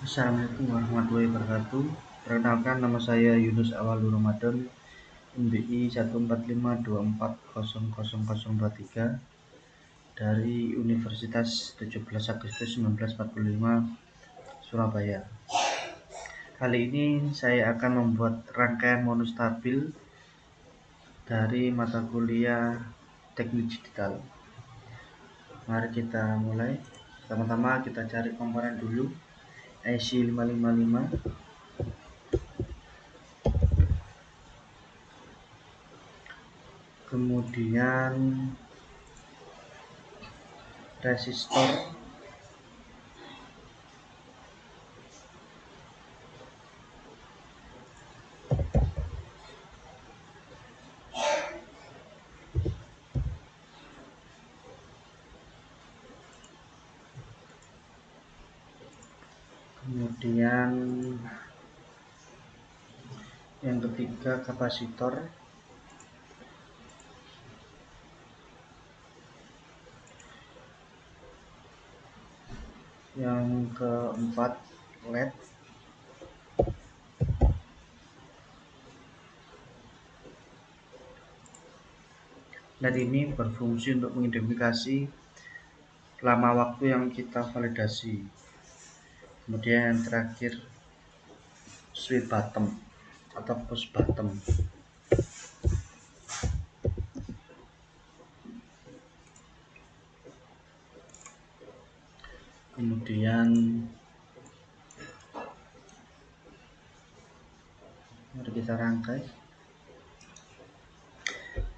Assalamualaikum warahmatullahi wabarakatuh. Perkenalkan, nama saya Yunus Awalur Ramadan, NBI 14524000023 dari Universitas 17 Agustus 1945 Surabaya. Kali ini saya akan membuat rangkaian monostabil dari mata kuliah Teknik Digital. Mari kita mulai. Pertama-tama kita cari komponen dulu, IC 555, kemudian resistor, kemudian yang ketiga kapasitor, yang keempat LED, LED ini berfungsi untuk mengidentifikasi lama waktu yang kita validasi. Kemudian yang terakhir switch bottom atau push bottom. Kemudian mari kita rangkai.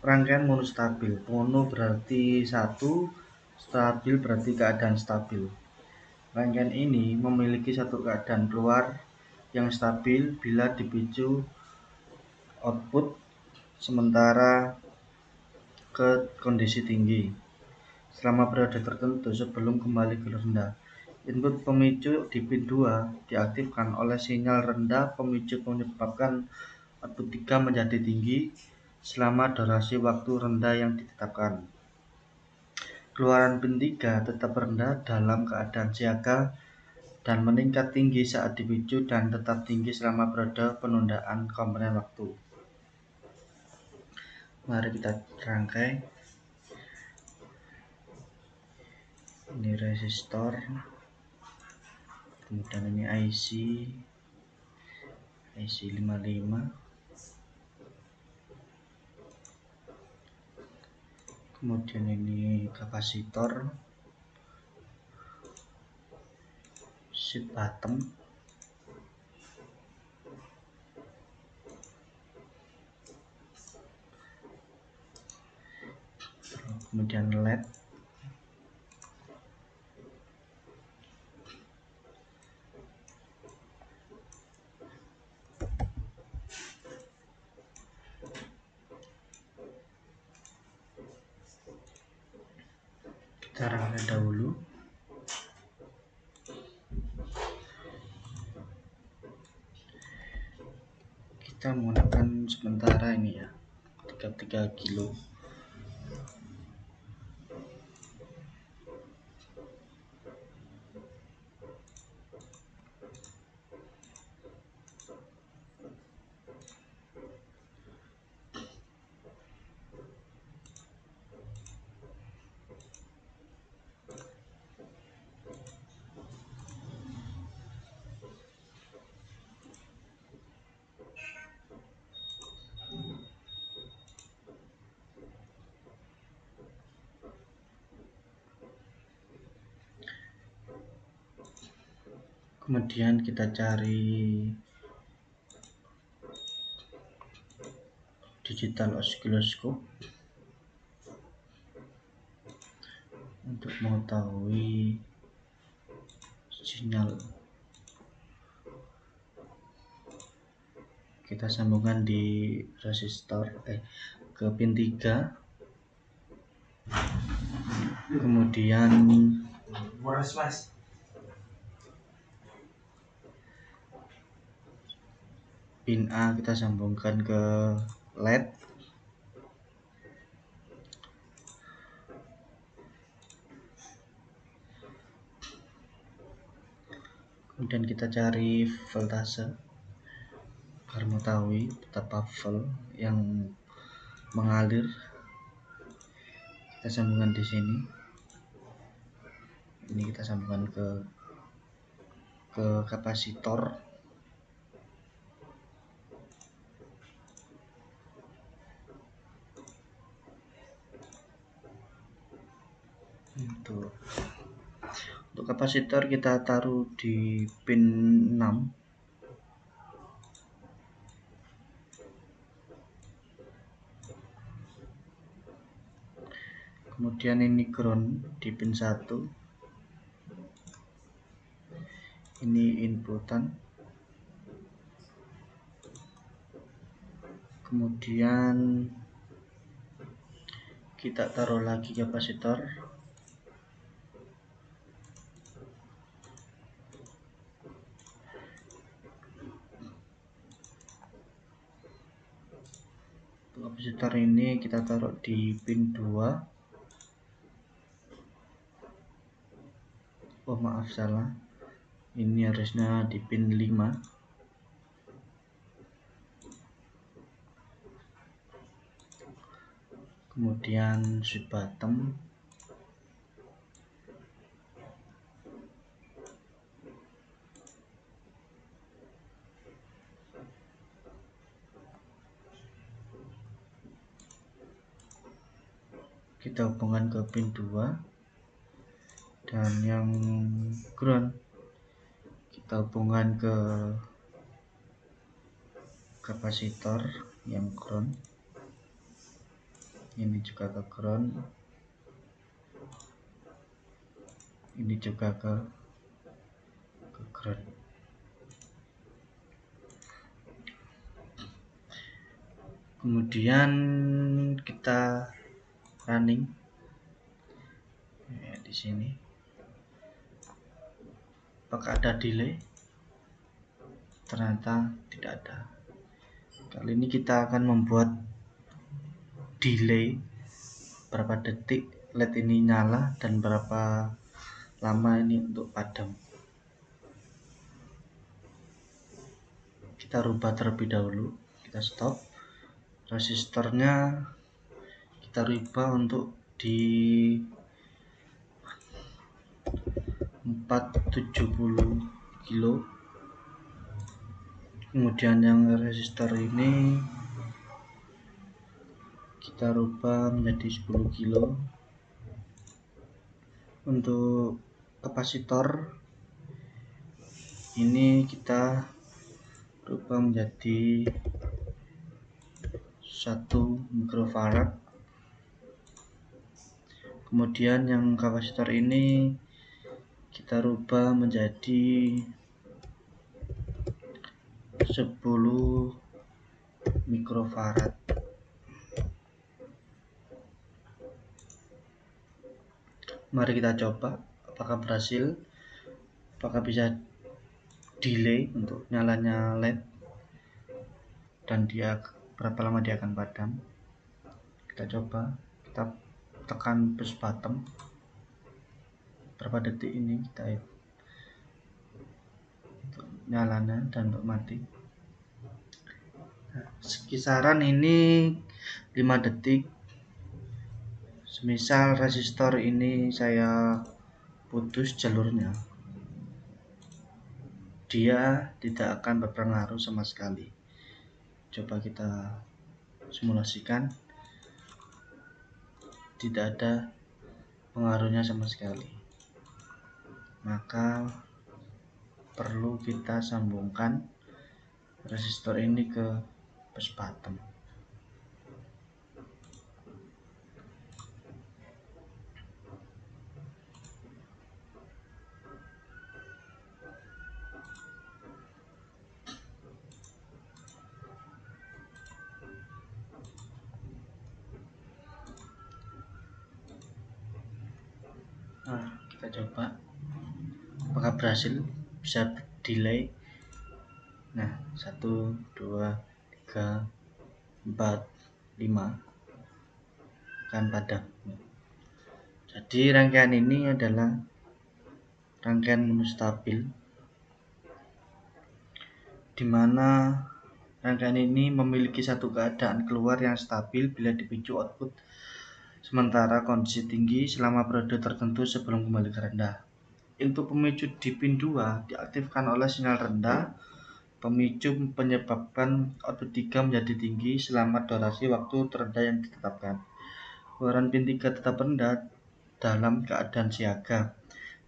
Rangkaian monostabil. Mono berarti satu, stabil berarti keadaan stabil. Rangkaian ini memiliki satu keadaan keluar yang stabil bila dipicu output sementara ke kondisi tinggi selama periode tertentu sebelum kembali ke rendah. Input pemicu di pin 2 diaktifkan oleh sinyal rendah pemicu menyebabkan output 3 menjadi tinggi selama durasi waktu rendah yang ditetapkan. Keluaran pin 3 tetap rendah dalam keadaan siaga dan meningkat tinggi saat dipicu dan tetap tinggi selama periode penundaan komponen waktu. Mari kita rangkai. Ini resistor, kemudian ini IC 55, kemudian ini kapasitor, switch bottom, kemudian LED, kita rangkai dahulu. Kita menggunakan sementara ini ya 33 kilo. Kemudian kita cari digital oscilloscope untuk mengetahui sinyal. Kita sambungkan di resistor ke pin 3, kemudian pin A kita sambungkan ke LED, Kemudian kita cari voltase agar mengetahui betapa volt yang mengalir. Kita sambungkan di sini. Ini kita sambungkan ke kapasitor. Untuk kapasitor kita taruh di pin 6. Kemudian ini ground di pin 1. Ini inputan. Kemudian kita taruh lagi kapasitor. Kapasitor ini kita taruh di pin 2. Oh maaf, salah. Ini harusnya di pin 5. Kemudian switch bottom. Kita hubungkan ke pin 2. Dan yang ground kita hubungkan ke kapasitor yang ground. Ini juga ke ground. Ini juga ke ground. Kemudian kita running ya, di sini. Apakah ada delay? Ternyata tidak ada. Kali ini kita akan membuat delay berapa detik LED ini nyala dan berapa lama ini untuk padam. Kita rubah terlebih dahulu. Kita stop. Resistornya kita rubah untuk di 470 kilo. Kemudian yang resistor ini kita rubah menjadi 10 kilo. Untuk kapasitor ini kita rubah menjadi 1 mikrofarad. Kemudian yang kapasitor ini kita rubah menjadi 10 mikrofarad. Mari kita coba apakah berhasil, apakah bisa delay untuk nyalanya LED dan dia berapa lama dia akan padam. Kita coba, kita tekan push button berapa detik ini kita untuk nyalanya dan untuk mati. Nah, kisaran ini 5 detik. Semisal resistor ini saya putus jalurnya, dia tidak akan berpengaruh sama sekali. Coba kita simulasikan, tidak ada pengaruhnya sama sekali. Maka perlu kita sambungkan resistor ini ke push button. Nah, kita coba apakah berhasil, bisa delay. Nah, 1, 2, 3, 4, 5 akan padam. Jadi rangkaian ini adalah rangkaian stabil di mana rangkaian ini memiliki satu keadaan keluar yang stabil bila dipicu output sementara kondisi tinggi selama periode tertentu sebelum kembali ke rendah. Untuk pemicu di pin 2 diaktifkan oleh sinyal rendah. Pemicu menyebabkan output 3 menjadi tinggi selama durasi waktu terendah yang ditetapkan. Keluaran pin 3 tetap rendah dalam keadaan siaga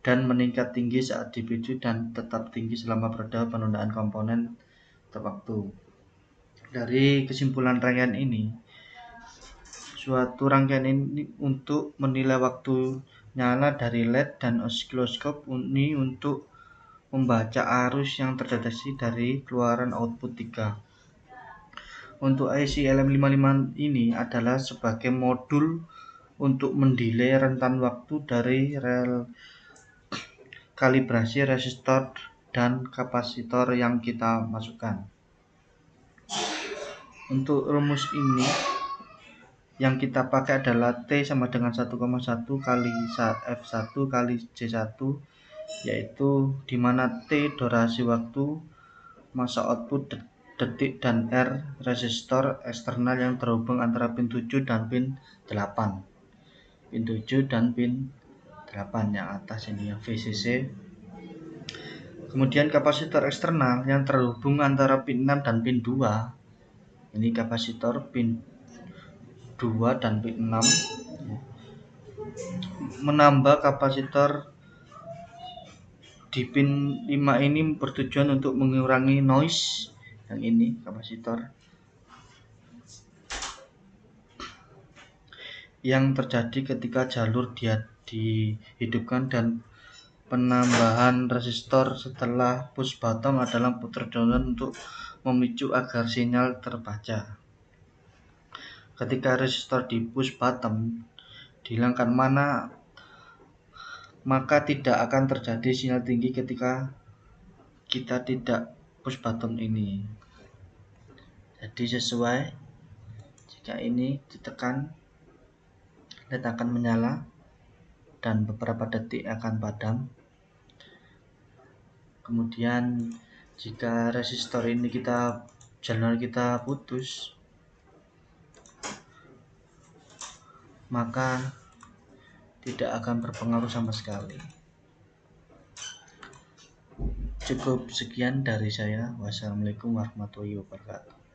dan meningkat tinggi saat dipicu dan tetap tinggi selama periode penundaan komponen terwaktu. Dari kesimpulan rangkaian ini, suatu rangkaian ini untuk menilai waktu nyala dari LED dan osiloskop ini untuk membaca arus yang terdeteksi dari keluaran output 3. Untuk IC LM55 ini adalah sebagai modul untuk mendelay rentan waktu dari rel kalibrasi resistor dan kapasitor yang kita masukkan. Untuk rumus ini yang kita pakai adalah T sama dengan 1,1 kali F1 kali C1, yaitu dimana T durasi waktu, masa output detik, dan R resistor eksternal yang terhubung antara pin 7 dan pin 8. Pin 7 dan pin 8 yang atas ini yang VCC. Kemudian kapasitor eksternal yang terhubung antara pin 6 dan pin 2. Ini kapasitor pin 2 dan pin 6. Menambah kapasitor di pin 5 ini bertujuan untuk mengurangi noise. Yang ini kapasitor yang terjadi ketika jalur dihidupkan, dan penambahan resistor setelah push bottom adalah bertujuan untuk memicu agar sinyal terbaca. Ketika resistor di push bottom dihilangkan maka tidak akan terjadi sinyal tinggi ketika kita tidak push bottom ini. Jadi sesuai, jika ini ditekan, LED akan menyala dan beberapa detik akan padam. Kemudian jika resistor ini jalur kita putus, maka tidak akan berpengaruh sama sekali. Cukup sekian dari saya. Wassalamualaikum warahmatullahi wabarakatuh.